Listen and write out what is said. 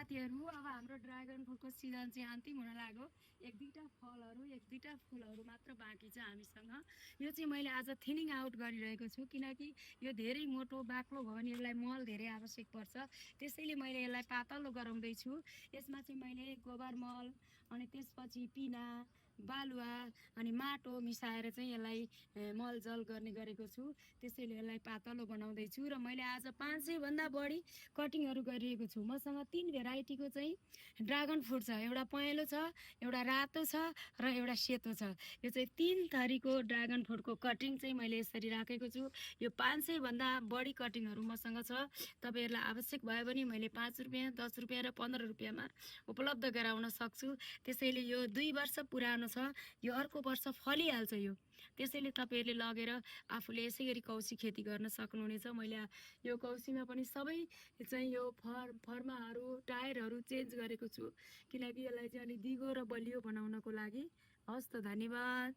साथीहरू अब हाम्रो ड्रागन फ्रुटको सिजन चाहिँ अन्तिम हुन लाग्यो। एक दुईवटा फुलहरू मात्र बाँकी छ हामीसँग। यो चाहिँ मैले आज थिनिङ आउट गरिरहेको छु किनकि यो धेरै मोटो बाक्लो भयो भने यसलाई मल धेरै आवश्यक पर्छ। त्यसैले मैले यसलाई पातलो गराउँदैछु। यसमा चाहिँ मैले गोबर मल अनि त्यसपछि पिना बालुवा अनि माटो मिसाएर चाहिँ यसलाई मलजल गर्ने गरेको छु। त्यसैले यसलाई पातलो बनाउँदैछु र मैले आज 500 भन्दा बढी कटिङहरू गरिरहेको छु। मसँग 3 भेराइटीको चाहिँ ड्रागन फ्रुट छ। एउटा पहेँलो छ, एउटा रातो छ र एउटा सेतो छ। यो चाहिँ 3 थरीको ड्रागन फ्रुटको कटिङ चाहिँ मैले यसरी राखेको छु। यो 500 भन्दा बढी कटिङहरू मसँग छ। तपाईहरुलाई आवश्यक भयो भने मैले 5 रुपैयाँ 10 रुपैयाँ र 15 रुपैयाँमा उपलब्ध गराउन सक्छु। त्यसैले यो 2 वर्ष पुरानो छ। यो अर्को वर्ष फलिहाल्छ यो। त्यसैले तपाईहरुले लगेर आफूले यसै गरी कौसी खेती गर्न सक्नुहुनेछ। मैले यो कौसीमा पनि सबै चाहिँ यो फर्माहरू टायरहरू चेन्ज गरेको छु किनकि यसलाई चाहिँ अलि दिगो र बलियो बनाउनको लागि। हस् त, धन्यवाद।